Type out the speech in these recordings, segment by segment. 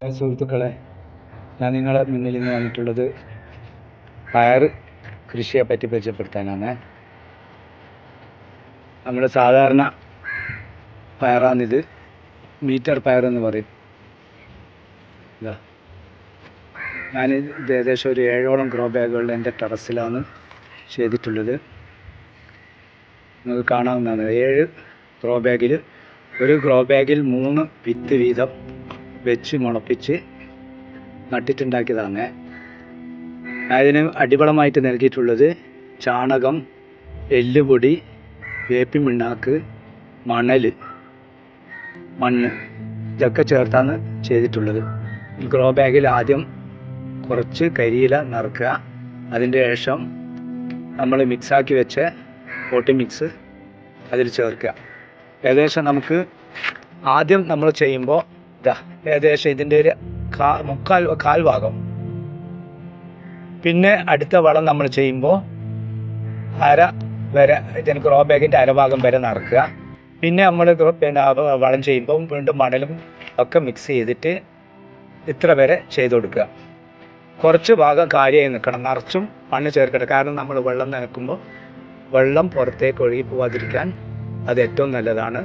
സുഹൃത്തുക്കളെ, ഞാൻ നിങ്ങളെ മുന്നിൽ നിന്ന് വന്നിട്ടുള്ളത് പയർ കൃഷിയെ പറ്റി പരിചയപ്പെടുത്താനാണ്. നമ്മൾ സാധാരണ പയറാണിത്, മീറ്റർ പയറെന്ന് പറയും. ഞാനിത് ഏകദേശം ഒരു 7ഓളം ഗ്രോ ബാഗുകളിൽ എൻ്റെ ടെറസിലാണ് ചെയ്തിട്ടുള്ളത്. നിങ്ങൾക്ക് കാണാവുന്നതാണ്. 7 ഗ്രോ ബാഗിൽ, ഒരു ഗ്രോ ബാഗിൽ 3 വിത്ത് വീതം വെച്ച് മുളപ്പിച്ച് നട്ടിട്ടുണ്ടാക്കിയതാണ്. അതിന് അടിവളമായിട്ട് നൽകിയിട്ടുള്ളത് ചാണകം, എല്ലുപൊടി, വേപ്പിൻ പിണ്ണാക്ക്, മണ്ണ് ഇതൊക്കെ ചേർത്താണ് ചെയ്തിട്ടുള്ളത്. ഗ്രോ ബാഗിൽ ആദ്യം കുറച്ച് കരിയില നിറക്കുക. അതിൻ്റെ ശേഷം നമ്മൾ മിക്സാക്കി വെച്ച പോട്ടി മിക്സ് അതിൽ ചേർക്കുക. ഏകദേശം നമുക്ക് ആദ്യം നമ്മൾ ചെയ്യുമ്പോൾ ഏകദേശം ഇതിൻ്റെ ഒരു കാൽ ഭാഗം, പിന്നെ അടുത്ത വളം നമ്മൾ ചെയ്യുമ്പോൾ അര വരെ, ഇതിന് ഗ്രോ ബാഗിൻ്റെ അരഭാഗം വരെ നിറക്കുക. പിന്നെ നമ്മൾ വളം ചെയ്യുമ്പോൾ വീണ്ടും മണലും ഒക്കെ മിക്സ് ചെയ്തിട്ട് ഇത്ര വരെ ചെയ്ത് കൊടുക്കുക. കുറച്ച് ഭാഗം കാര്യമായി നിൽക്കണം, നിറച്ചും മണ്ണ് ചേർക്കണം. കാരണം നമ്മൾ വെള്ളം നനയ്ക്കുമ്പോൾ വെള്ളം പുറത്തേക്ക് ഒഴുകി പോവാതിരിക്കാൻ അത് ഏറ്റവും നല്ലതാണ്.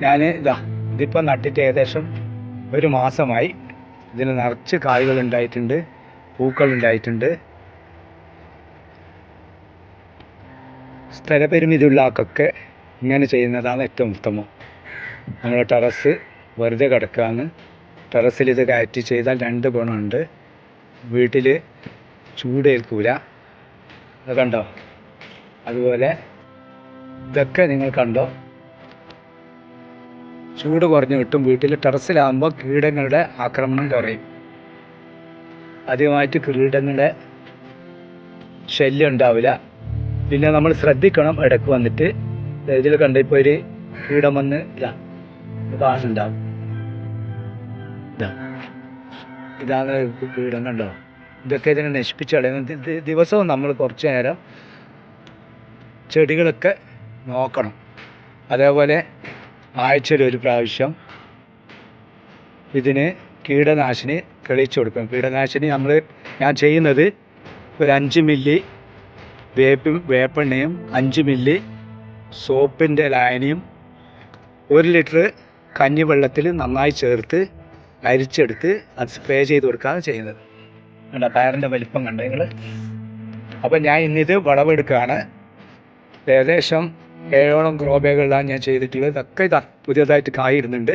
ഞാൻ ഇതിപ്പോൾ നട്ടിട്ട് ഏകദേശം 1 മാസമായി. ഇതിന് നിറച്ച് കായ്കൾ ഉണ്ടായിട്ടുണ്ട്, പൂക്കൾ ഉണ്ടായിട്ടുണ്ട്. സ്ഥലപരിമിതിയുള്ള ആൾക്കൊക്കെ ഇങ്ങനെ ചെയ്യുന്നതാണ് ഏറ്റവും ഉത്തമം. നമ്മുടെ ടെറസ് വെറുതെ കിടക്കുകയാണ്. ടെറസിൽ ഇത് കയറ്റി ചെയ്താൽ 2 ഗുണമുണ്ട്. വീട്ടിൽ ചൂടേൽക്കൂല, അത് കണ്ടോ. അതുപോലെ ഇതൊക്കെ നിങ്ങൾ കണ്ടോ, ചൂട് കുറഞ്ഞു കിട്ടും. വീട്ടിൽ ടെറസിലാകുമ്പോൾ കീടങ്ങളുടെ ആക്രമണം കുറയും. ആദ്യമായിട്ട് കീടങ്ങളുടെ ശല്യം ഉണ്ടാവില്ല. പിന്നെ നമ്മൾ ശ്രദ്ധിക്കണം, ഇടയ്ക്ക് വന്നിട്ട് ഇതിൽ കണ്ട ഇപ്പോൾ ഒരു കീടം വന്ന് കാണുന്നുണ്ടാവും. ഇതാണ് കീടം, കണ്ടോ. ഇതൊക്കെ ഇതിനെ നശിപ്പിച്ച് കളയുന്നത്. ദിവസവും നമ്മൾ കുറച്ച് നേരം ചെടികളൊക്കെ നോക്കണം. അതേപോലെ ആഴ്ചയിൽ 1 പ്രാവശ്യം ഇതിന് കീടനാശിനി തെളിയിച്ചു കൊടുക്കണം. കീടനാശിനി ഞാൻ ചെയ്യുന്നത് ഒരു 5 മില്ലി വേപ്പെണ്ണയും 5 മില്ലി സോപ്പിൻ്റെ ലായനിയും 1 ലിറ്റർ കഞ്ഞിവെള്ളത്തിൽ നന്നായി ചേർത്ത് അരിച്ചെടുത്ത് അത് സ്പ്രേ ചെയ്ത് കൊടുക്കുകയാണ് ചെയ്യുന്നത്. കണ്ടോ പയറിൻ്റെ വലിപ്പം കണ്ടോ നിങ്ങൾ. അപ്പം ഞാൻ ഇന്നിത് വിളവെടുക്കുകയാണ്. ഏകദേശം 7ഓളം ഗ്രോ ബാഗുകളാണ് ഞാൻ ചെയ്തിട്ടുള്ളത്. ഇതൊക്കെ പുതിയതായിട്ട് കായ് ഇടുന്നുണ്ട്.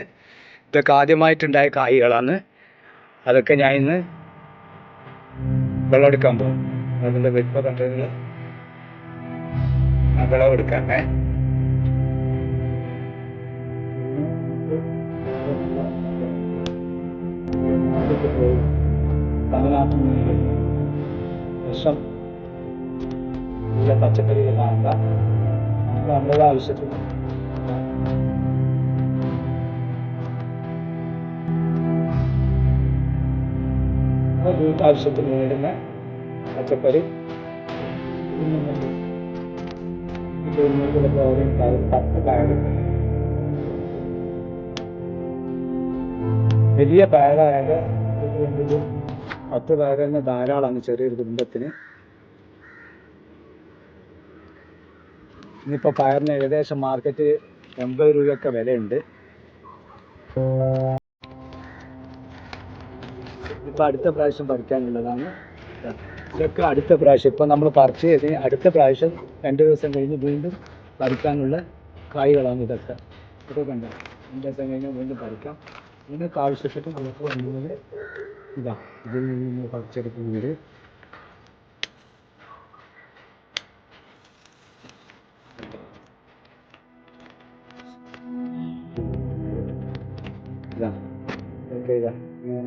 ഇതൊക്കെ ആദ്യമായിട്ടുണ്ടായ കായ്കളാണ്. അതൊക്കെ ഞാൻ ഇന്ന് വിളവെടുക്കാൻ പോകും. അതിൻ്റെ വലിപ്പം കണ്ടത് വിളവെടുക്കാമേ. വർഷം പച്ചക്കറികളാണ് നമ്മുടെ ആവശ്യത്തിന്. വീട്ടാവശ്യത്തിന് വേണ്ടുന്ന പച്ചക്കറി 10 പയർ. വലിയ പയറായത് 10 പയർ തന്നെ ധാരാളമാണ് ചെറിയൊരു കുടുംബത്തിന്. ഇന്നിപ്പോൾ പയറിന് ഏകദേശം മാർക്കറ്റ് 80 രൂപയൊക്കെ വിലയുണ്ട്. ഇപ്പം അടുത്ത പ്രാവശ്യം പറിക്കാനുള്ളതാണ്. ഇതൊക്കെ അടുത്ത പ്രാവശ്യം, ഇപ്പം നമ്മൾ പറിച്ച് കഴിഞ്ഞ് അടുത്ത പ്രാവശ്യം 2 ദിവസം കഴിഞ്ഞ് വീണ്ടും പറിക്കാനുള്ള കായ്കളാണ് ഇതൊക്കെ. ഇതൊക്കെ കണ്ടോ, 2 ദിവസം കഴിഞ്ഞ് വീണ്ടും പറിക്കാം. നിങ്ങൾക്ക് ആവശ്യപ്പെട്ട് നമുക്ക് വന്നത് ഇതിൽ നിന്ന് പറിച്ചെടുക്കുന്നത്.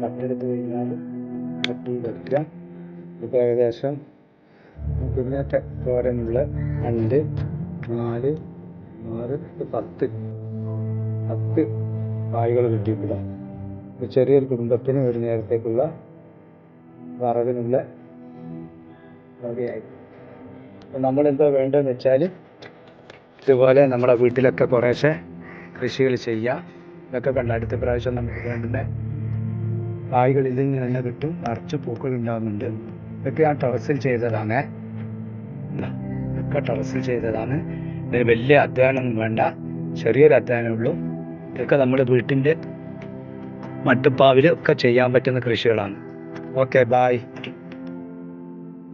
കട്ടെടുത്ത് കഴിഞ്ഞാൽ കട്ടി വെക്കുക. ഇപ്പോൾ ഏകദേശം പിന്നെ തോരനുള്ള 2, 4, 6, 10 കായ്കൾ കിട്ടിയിട്ടില്ല. ചെറിയൊരു കുടുംബത്തിന് ഒരു നേരത്തേക്കുള്ള വറവിനുള്ള വകയായി. അപ്പം നമ്മളെന്താ വേണ്ടതെന്ന് വെച്ചാൽ ഇതുപോലെ നമ്മുടെ വീട്ടിലൊക്കെ കുറേശ്ശെ കൃഷികൾ ചെയ്യുക. ഇതൊക്കെ കണ്ട അടുത്ത പ്രാവശ്യം നമുക്ക് വേണ്ടുന്ന കായ്കൾ ഇതിൽ നിന്ന് തന്നെ കിട്ടും. നിറച്ച് പൂക്കൾ ഉണ്ടാകുന്നുണ്ട്. ഇതൊക്കെ ഞാൻ ടെറസിൽ ചെയ്തതാണ്. ഇതൊക്കെ ടെറസിൽ ചെയ്തതാണ്. ഇതിന് വലിയ അധ്വാനമൊന്നും വേണ്ട, ചെറിയൊരു അധ്വാനമേ ഇതൊക്കെ നമ്മുടെ വീട്ടിൻ്റെ മട്ടുപ്പാവിൽ ഒക്കെ ചെയ്യാൻ പറ്റുന്ന കൃഷികളാണ്. Okay, bye.